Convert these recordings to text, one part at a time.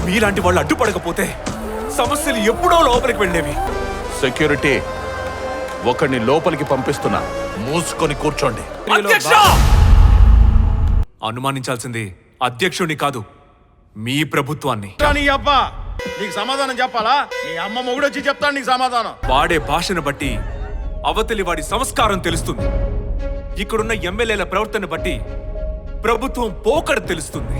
మీలాంటి వాళ్ళు అడ్డుపడకపోతే సమస్యలు ఎప్పుడో లోపలికి వెళ్ళేవి. సెక్యూరిటీ, ఒకరిని లోపలికి పంపిస్తున్నా, మూసుకొని కూర్చోండి. అనుమానించాల్సింది అధ్యక్షుడిని కాదు, మీ ప్రభుత్వాన్ని. నీకు సమాధానం చెప్పాలా? నీ అమ్మ మొగుడు వచ్చి చెప్తాను నీకు సమాధానం. వాడే భాషను బట్టి అవతలి వాడి సంస్కారం తెలుస్తుంది. ఇక్కడున్న ఎమ్మెల్యేల ప్రవర్తన బట్టి ప్రభుత్వం పోకడ తెలుస్తుంది.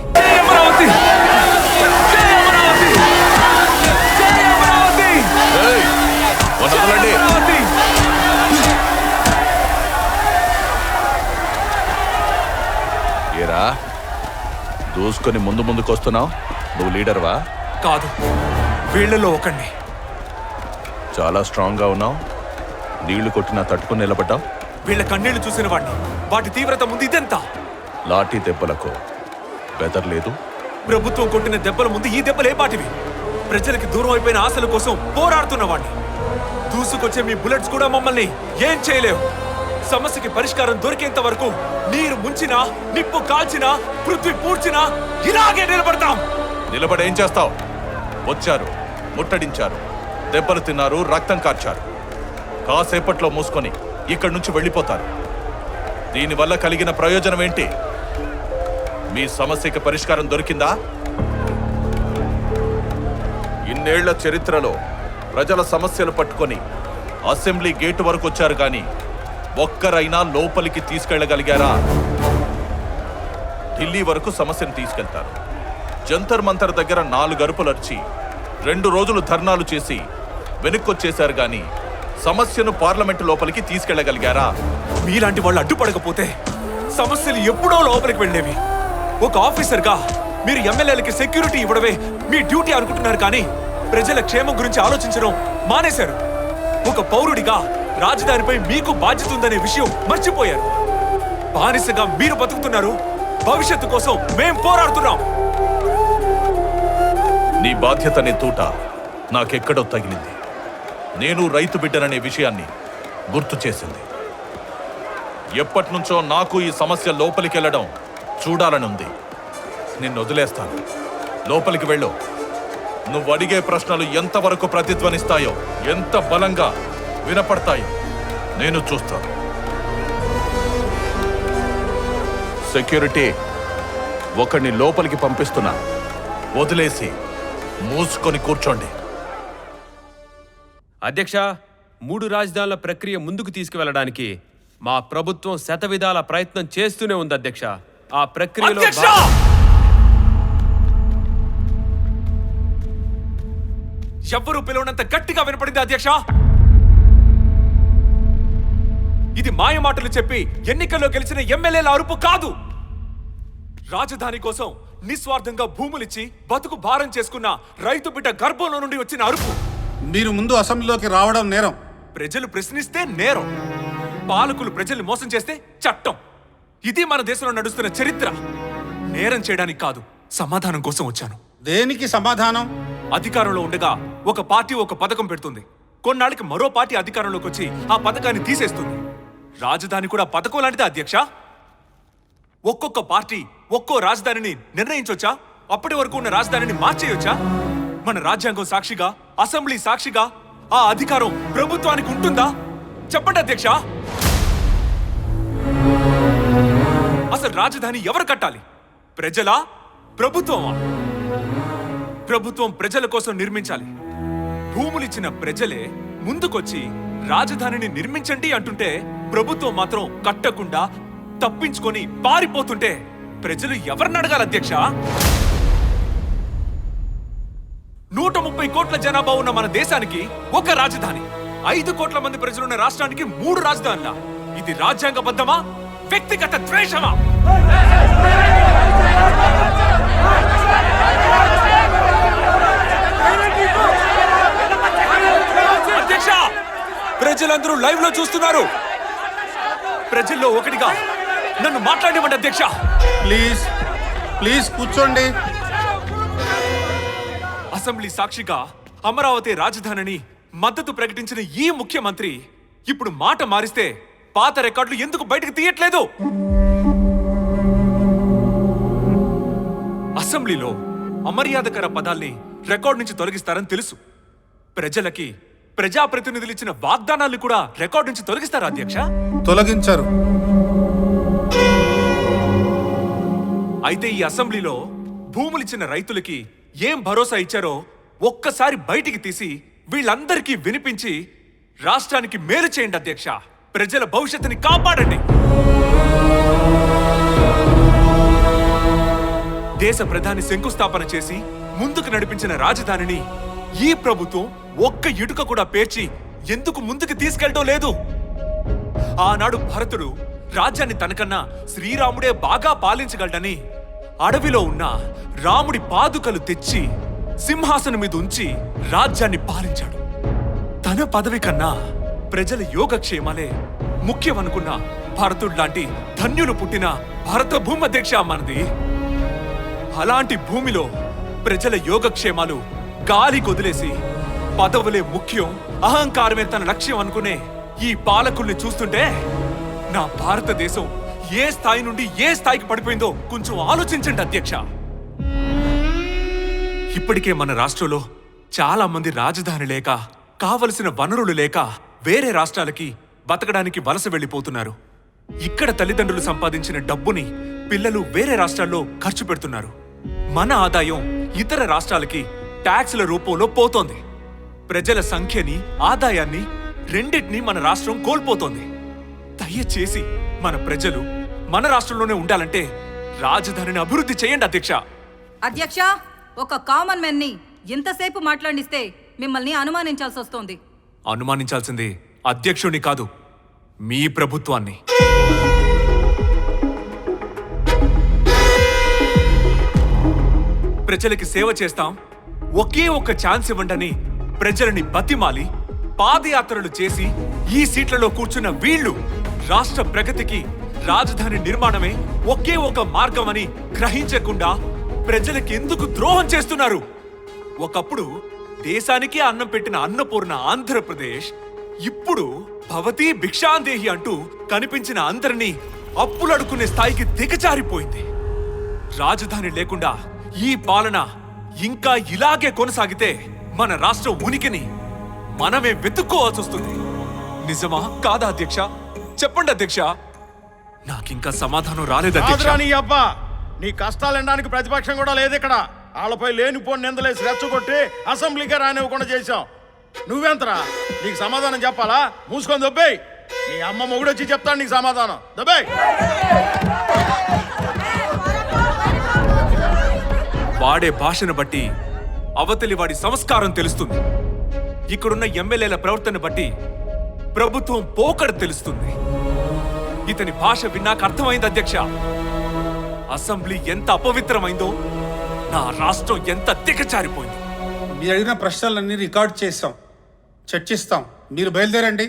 ఏరా, దూసుకొని ముందుకొస్తున్నావు? నువ్వు లీడర్వా? కాదు, వీళ్లలో ఒకణ్ణి. చాలా స్ట్రాంగ్ గా ఉన్నావు. నీళ్లు కొట్టినా తట్టుకుని నిలబడ్డావు. వీళ్ళ కన్నీళ్లు చూసిన వాడిని, వాటి తీవ్రత ముందు ఇదెంత? లాఠీ దెబ్బలకు బెదర్లేదు. ప్రభుత్వం కొట్టిన దెబ్బల ముందు ఈ దెబ్బలు ఏ పాటివి? ప్రజలకి దూరం అయిపోయిన ఆశల కోసం పోరాడుతున్న వాడిని. దూసుకొచ్చే మీ బుల్లెట్స్ కూడా మమ్మల్ని ఏం చేయలేవు. సమస్యకి పరిష్కారం దొరికేంత వరకు నీరు ముంచినా, నిప్పు కాల్చినా, పృథ్వీ పూడ్చినా ఇలాగే నిలబడతాం. నిలబడేం చేస్తావు? వచ్చారు, ముట్టడించారు, దెబ్బలు తిన్నారు, రక్తం కార్చారు. కాసేపట్లో మూసుకొని ఇక్కడి నుంచి వెళ్ళిపోతారు. దీనివల్ల కలిగిన ప్రయోజనం ఏంటి? మీ సమస్యకి పరిష్కారం దొరికిందా? ఇన్నేళ్ల చరిత్రలో ప్రజల సమస్యలు పట్టుకొని అసెంబ్లీ గేటు వరకు వచ్చారు, కానీ ఒక్కరైనా లోపలికి తీసుకెళ్లగలిగారా? ఢిల్లీ వరకు సమస్యను తీసుకెళ్తారు. జంతర్ మంతర్ దగ్గర 4 అరుపులర్చి 2 రోజులు ధర్నాలు చేసి వెనుక్కొచ్చేశారు, గాని సమస్యను పార్లమెంటు లోపలికి తీసుకెళ్లగలిగారా? మీలాంటి వాళ్ళు అడ్డుపడకపోతే సమస్యలు ఎప్పుడో లోపలికి వెళ్ళేవి. ఒక ఆఫీసర్గా మీరు ఎమ్మెల్యేలకి సెక్యూరిటీ ఇవ్వడమే మీ డ్యూటీ అనుకుంటున్నారు, కానీ ప్రజల క్షేమం గురించి ఆలోచించడం మానేశారు. ఒక పౌరుడిగా రాజధానిపై మీకు బాధ్యత ఉందనే విషయం మర్చిపోయారు. బానిసగా మీరు బతుకుతున్నారు, భవిష్యత్తు కోసం మేం పోరాడుతున్నాం. నీ బాధ్యతనే తూట నాకెక్కడో తగిలింది. నేను రైతు బిడ్డననే విషయాన్ని గుర్తు చేసింది. ఎప్పటినుంచో నాకు ఈ సమస్య లోపలికెళ్లడం చూడాలనుంది. నిన్ను వదిలేస్తాను. లోపలికి వెళ్ళు. నువ్వు అడిగే ప్రశ్నలు ఎంతవరకు ప్రతిధ్వనిస్తాయో, ఎంత బలంగా వినపడతాయో నేను చూస్తాను. సెక్యూరిటీ, ఒకరిని లోపలికి పంపిస్తున్నా, వదిలేసి మూసుకొని కూర్చోండి. అధ్యక్ష, 3 రాజధానుల ప్రక్రియ ముందుకు తీసుకువెళ్ళడానికి మా ప్రభుత్వం శతవిధాల ప్రయత్నం చేస్తూనే ఉంది అధ్యక్ష. ఆ ప్రక్రియలో ఎవ్వరూ పిలవనంత గట్టిగా వినపడింది అధ్యక్ష. ఇది మాయ మాటలు చెప్పి ఎన్నికల్లో గెలిచిన ఎమ్మెల్యేల అరుపు కాదు. రాజధాని కోసం నిస్వార్థంగా భూములిచ్చి బతుకు భారం చేసుకున్న రైతు బిడ్డ గర్భంలో నుండి వచ్చిన అరుపు. మీరు ముందు అసెంబ్లీలోకి రావడం నేరం. ప్రజలు ప్రశ్నిస్తే నేరం. పాలకులు ప్రజల్ని మోసం చేస్తే చట్టం. ఇది మన దేశంలో నడుస్తున్న చరిత్ర. నేరం చేయడానికి కాదు, సమాధానం కోసం వచ్చాను. దేనికి సమాధానం? అధికారంలో ఉండగా ఒక పార్టీ ఒక పథకం పెడుతుంది. కొన్నాళ్ళకి మరో పార్టీ అధికారంలోకి వచ్చి ఆ పథకాన్ని తీసేస్తుంది. రాజధాని కూడా పథకం లాంటిదే అధ్యక్ష. ఒక్కొక్క పార్టీ ఒక్కో రాజధానిని నిర్ణయించొచ్చా? అప్పటి వరకు ఉన్న రాజధానిని మార్చేయొచ్చా? మన రాజ్యాంగం సాక్షిగా, అసెంబ్లీ సాక్షిగా ఆ అధికారం ప్రభుత్వానికి ఉంటుందా? చెప్పండి అధ్యక్ష. అసలు రాజధాని ఎవరు కట్టాలి? ప్రజలా, ప్రభుత్వమా? ప్రభుత్వం ప్రజల కోసం నిర్మించాలి. భూములిచ్చిన ప్రజలే ముందుకొచ్చి రాజధానిని నిర్మించండి అంటుంటే ప్రభుత్వం మాత్రం కట్టకుండా తప్పించుకొని పారిపోతుంటే ప్రజలు ఎవరిని అడగాలి అధ్యక్ష? 130 కోట్ల జనాభా ఉన్న మన దేశానికి ఒక రాజధాని, 5 కోట్ల మంది ప్రజలున్న రాష్ట్రానికి 3 రాజధానులా? ఇది రాజ్యాంగబద్ధమా, వ్యక్తిగత ద్వేషమా? అధ్యక్ష, ప్రజలందరూ లైవ్ లో చూస్తున్నారు. ప్రజల్లో ఒకటిగా నన్ను మాట్లాడివ్వండి అధ్యక్ష. ప్లీజ్ ప్లీజ్ కూర్చోండి. అసెంబ్లీ సాక్షిగా అమరావతి రాజధానిని మద్దతు ప్రకటించిన ఈ ముఖ్యమంత్రి ఇప్పుడు మాట మారిస్తే పాత రికార్డులు ఎందుకు బయటకు తీయట్లేదు? అసెంబ్లీలో అమర్యాదకర పదాల్ని రికార్డ్ నుంచి తొలగిస్తారని తెలుసు. ప్రజలకి ప్రజాప్రతినిధులు ఇచ్చిన వాగ్దానాలు కూడా రికార్డ్ నుంచి తొలగిస్తారా అధ్యక్ష? తొలగించరు. అయితే ఈ అసెంబ్లీలో భూములిచ్చిన రైతులకి ఏం భరోసా ఇచ్చారో ఒక్కసారి బయటికి తీసి వీళ్ళందరికీ వినిపించి రాష్ట్రానికి మేలు చేయండి అధ్యక్ష. ప్రజల భవిష్యత్తుని కాపాడండి. దేశ ప్రధాని శంకుస్థాపన చేసి ముందుకు నడిపించిన రాజధానిని ఈ ప్రభుత్వం ఒక్క ఇటుక కూడా పేర్చి ఎందుకు ముందుకు తీసుకెళ్ళడం లేదు? ఆనాడు భరతుడు రాజ్యాన్ని తనకన్నా శ్రీరాముడే బాగా పాలించగలడని అడవిలో ఉన్న రాముడి పాదుకలు తెచ్చి సింహాసనం మీద ఉంచి రాజ్యాన్ని పాలించాడు. తన పదవి కన్నా ప్రజల యోగక్షేమాలే ముఖ్యమనుకున్న భరతుడు లాంటి ధన్యులు పుట్టిన భరత భూమధ్యక్ష మనది. అలాంటి భూమిలో ప్రజల యోగక్షేమాలు గాలి కొదిలేసి పదవులే ముఖ్యం, అహంకారమే తన లక్ష్యం అనుకునే ఈ పాలకుల్ని చూస్తుంటే నా భారతదేశం ఏ స్థాయి నుండి ఏ స్థాయికి పడిపోయిందో కొంచెం ఆలోచించండి అధ్యక్ష. ఇప్పటికే మన రాష్ట్రంలో చాలా మంది రాజధాని లేక, కావలసిన వనరులు లేక వేరే రాష్ట్రాలకి బతకడానికి వలస వెళ్ళిపోతున్నారు. ఇక్కడ తల్లిదండ్రులు సంపాదించిన డబ్బుని పిల్లలు వేరే రాష్ట్రాల్లో ఖర్చు పెడుతున్నారు. మన ఆదాయం ఇతర రాష్ట్రాలకి ట్యాక్స్ల రూపంలో పోతోంది. ప్రజల సంఖ్యని, ఆదాయాన్ని రెండింటినీ మన రాష్ట్రం కోల్పోతోంది. దయచేసి మన ప్రజలు మన రాష్ట్రంలోనే ఉండాలంటే రాజధానిని అభివృద్ధి చేయండి అధ్యక్ష. అధ్యక్ష, ఒక కామన్ మెన్ ని ఇంతసేపు మాట్లాడిస్తే మిమ్మల్ని అనుమానించాల్సి వస్తోంది. అనుమానించాల్సింది అధ్యక్షుడిని కాదు, మీ ప్రభుత్వాన్ని. ప్రజలకి సేవ చేస్తాం, ఒకే ఒక్క ఛాన్స్ ఇవ్వండని ప్రజలని బతిమాలి పాదయాత్రలు చేసి ఈ సీట్లలో కూర్చున్న వీళ్ళు రాష్ట్ర ప్రగతికి రాజధాని నిర్మాణమే ఒకే ఒక మార్గం అని గ్రహించకుండా ప్రజలకి ఎందుకు ద్రోహం చేస్తున్నారు? ఒకప్పుడు దేశానికి అన్నం పెట్టిన అన్నపూర్ణ ఆంధ్రప్రదేశ్ ఇప్పుడు భవతీ భిక్షాందేహి అంటూ కనిపించిన అందరినీ అప్పులడుకునే స్థాయికి దిగజారిపోయింది. రాజధాని లేకుండా ఈ పాలన ఇంకా ఇలాగే కొనసాగితే మన రాష్ట్ర ఉనికిని మనమే వెతుక్కోవాల్సి వస్తుంది. నిజమా కాదా అధ్యక్ష? చెప్పండి అధ్యక్ష. నాకింకా సమాధానం రాలేదు అధ్యక్ష. నీ అబ్బా, నీ కష్టాలు ఎండడానికి ప్రతిపక్షం కూడా లేదు ఇక్కడ. వాళ్ళపై లేనిపోని నిందలేసి రెచ్చగొట్టి అసెంబ్లీకే రానివ్వకుండా చేశాం. నువ్వెంతరా? నీకు సమాధానం చెప్పాలా? మూసుకొని దొబ్బేయ్. నీ అమ్మ మొగుడు వచ్చి చెప్తాను నీకు సమాధానం. దొబ్బేయ్. వాడే భాషను బట్టి అవతలి వాడి సంస్కారం తెలుస్తుంది. ఇక్కడున్న ఎమ్మెల్యేల ప్రవర్తన బట్టి ప్రభుత్వం పోకడ తెలుస్తుంది. ఇతని భాష విన్నాక అర్థమైంది అధ్యక్ష. అసెంబ్లీ ఎంత అపవిత్రమైందో, నా రాష్ట్రం ఎంత దిగజారిపోయింది. మీరు అడిగిన ప్రశ్నలన్నీ రికార్డ్ చేస్తాం, చర్చిస్తాం. మీరు బయలుదేరండి.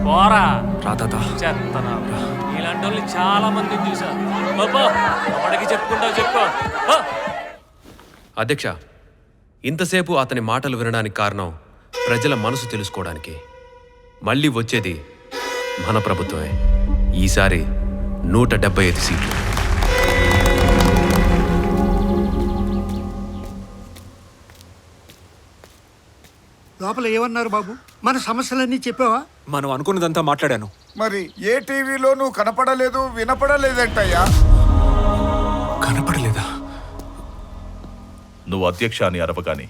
పోరా రాదా చెత్తనా. ఇలాంటి వాళ్ళు చాలా మందిని చూసాను. ఎవడికి చెప్పుకుంటావు చెప్పు. అధ్యక్ష, ఇంతసేపు అతని మాటలు వినడానికి కారణం ప్రజల మనసు తెలుసుకోవడానికి. మళ్ళీ వచ్చేది మన ప్రభుత్వమే. ఈసారి 175 సీట్లు. లోపల ఏమన్నారు బాబు? మన సమస్యలన్నీ చెప్పావా? మనం అనుకున్నదంతా మాట్లాడాను. మరి ఏ టీవీలో నువ్వు కనపడలేదు, వినపడలేదంటయ్యా? కనపడలేదా? నువ్వు అధ్యక్ష అని అరవగానే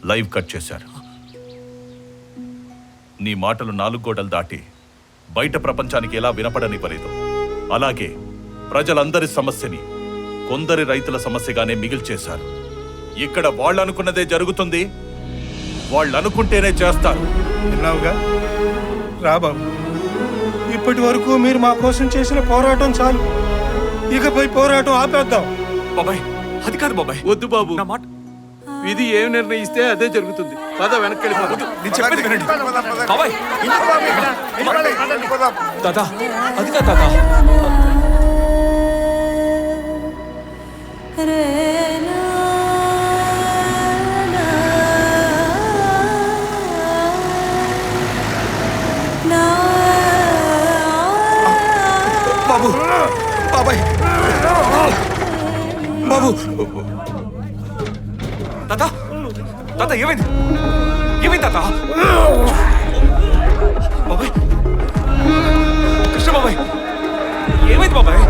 లైవ్ కట్ చేశారు. నీ మాటలు 4 గోడలు దాటి బయట ప్రపంచానికి ఎలా వినపడనివ్వలేదు. అలాగే ప్రజలందరి సమస్యని కొందరి రైతుల సమస్యగానే మిగిల్చేశారు. ఇక్కడ వాళ్ళనుకున్నదే జరుగుతుంది, వాళ్ళనుకుంటేనే చేస్తారు. విన్నావుగా రా బాబు. ఇప్పటి వరకు మీరు మా కోసం చేసిన పోరాటం చాలు. ఇకపై పోరాటం ఆపేద్దాం. బాబాయ్, అది కాదు బాబాయ్. వద్దు బాబు, నా మాట విధి ఏం నిర్ణయిస్తే అదే జరుగుతుంది. పద వెనక్కి వెళ్ళిపోదు. నేను చెప్పేది వినండి బాబాయ్. వెళ్ళిపోదాం. దాదా, అది కాదు దాదా. బాబు, బాబాయ్ బాబు తాత తాత ఏమైంది ఏమైంది తాత బాబాయ్ కృష్ణ బాబాయ్ ఏమైంది బాబాయ్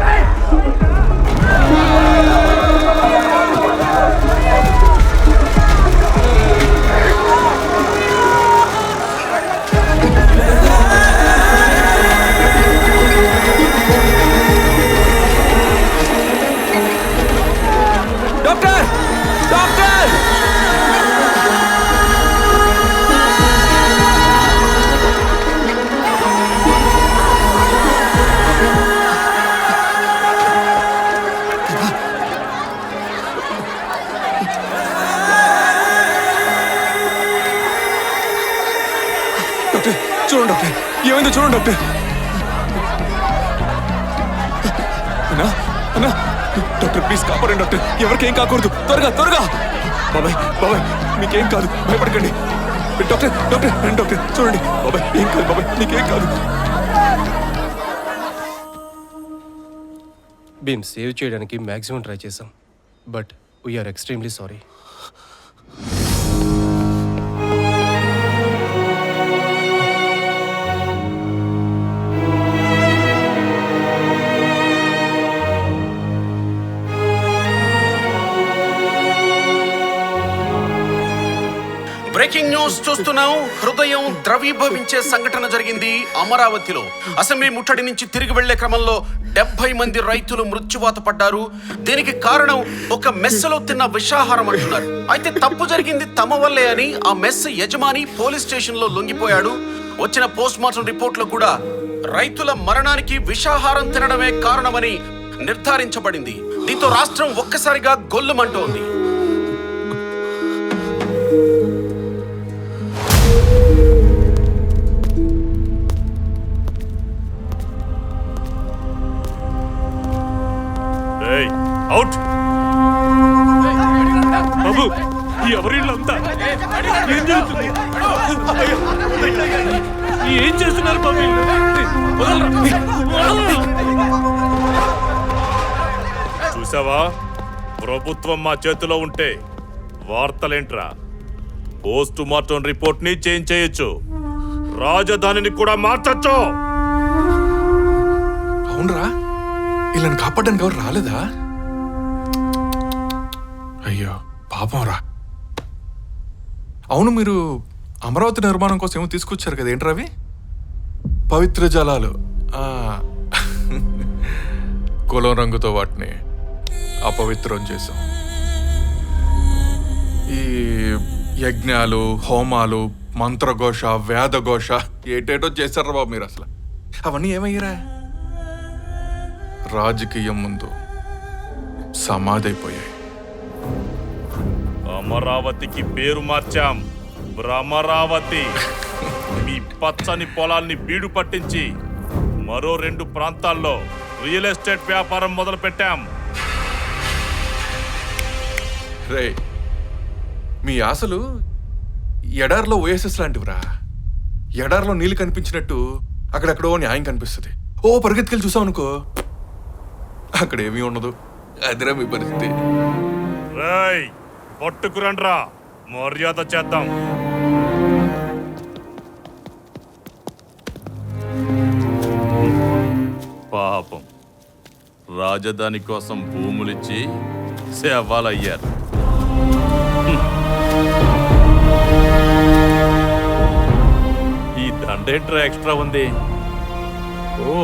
డాక్టర్ డాక్టర్ డాక్టర్ చూడండి డాక్టర్ ఏమైందో చూడండి డాక్టర్ అన్నా అన్నా డాక్టర్ ప్లీజ్ కాపాడండి డాక్టర్ ఎవరికేం కాకూడదు త్వరగా త్వరగా బాబాయ్ బాబాయ్ మీకేం కాదు భయపడకండి డాక్టర్ డాక్టర్ రండి డాక్టర్ చూడండి బాబాయ్ ఏం కాదు బాబాయ్ నీకేం కాదు భీమ్ సేవ్ చేయడానికి మ్యాక్సిమం ట్రై చేసాం but we are extremely sorry. Breaking news చూస్తున్నాం. హృదయం ద్రవీభవించే సంఘటన జరిగింది అమరావతిలో. అసెంబ్లీ ముట్టడి నుంచి తిరిగి వెళ్లే క్రమంలో 70 మంది రైతులు మృత్యువాత పడ్డారు. దీనికి కారణం ఒక మెస్సులో తిన్న విషాహారం అంటున్నారు. అయితే తప్పు జరిగింది తమ వల్లే అని ఆ మెస్ యజమాని పోలీస్ స్టేషన్ లో లొంగిపోయాడు. వచ్చిన పోస్ట్ మార్టం రిపోర్ట్ లో కూడా రైతుల మరణానికి విషాహారం తినడమే కారణమని నిర్ధారించబడింది. దీంతో రాష్ట్రం ఒక్కసారిగా గొల్లుమంటోంది. అవుట్ బాబు ఎవరిళ్ళంతా ఏం జరుగుతుంది ఏం చేస్తున్నారు బాబు చూసావా ప్రభుత్వం మా చేతిలో ఉంటే వార్తలేంట్రా పోస్ట్ మార్టం రిపోర్ట్ ని చేంజ్ చేయొచ్చు రాజధానిని కూడా మార్చొచ్చు అవునరా వీళ్ళని కాపాడడానికి ఎవరు రాలేదా అయ్యో పాపం రా అవును మీరు అమరావతి నిర్మాణం కోసం ఏమో తీసుకొచ్చారు కదా ఏంటి రవి పవిత్ర జలాలు కులం రంగుతో వాటిని అపవిత్రం చేశాం ఈ యజ్ఞాలు హోమాలు మంత్రఘోష వేదఘోష ఏటేటో చేశారా బాబు మీరు అసలు అవన్నీ ఏమయ్యారా రాజకీయం ముందు సమాధైపోయాయి అమరావతికి పేరు మార్చాం భ్రమరావతి మీ పచ్చని పొలాల్ని బీడు పట్టించి మరో 2 ప్రాంతాల్లో రియల్ ఎస్టేట్ వ్యాపారం మొదలు పెట్టాం రే మీ ఆశలు ఎడారిలో ఓఎస్ఎస్ లాంటివిరా ఎడారిలో నీళ్ళు కనిపించినట్టు అక్కడెక్కడో న్యాయం కనిపిస్తుంది ఓ పరిగెత్తుకెళ్ళి చూసాం అనుకో అక్కడ ఏమీ ఉండదు అదిరా మీ పరిస్థితి రేయ్ పట్టుకురండ్రా మర్యాద చేద్దాం పాపం రాజధాని కోసం భూములిచ్చి సేవాలయ్యారు ఈ దండేంట్రా ఎక్స్ట్రా ఉంది ఓ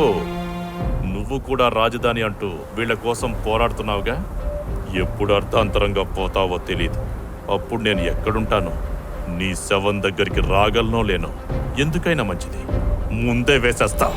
నువ్వు కూడా రాజధాని అంటూ వీళ్ళ కోసం పోరాడుతున్నావుగా ఎప్పుడు అర్థాంతరంగా పోతావో తెలీదు అప్పుడు నేను ఎక్కడుంటానో నీ శవం దగ్గరికి రాగలనో లేనో ఎందుకైనా మంచిది ముందే వేసేస్తా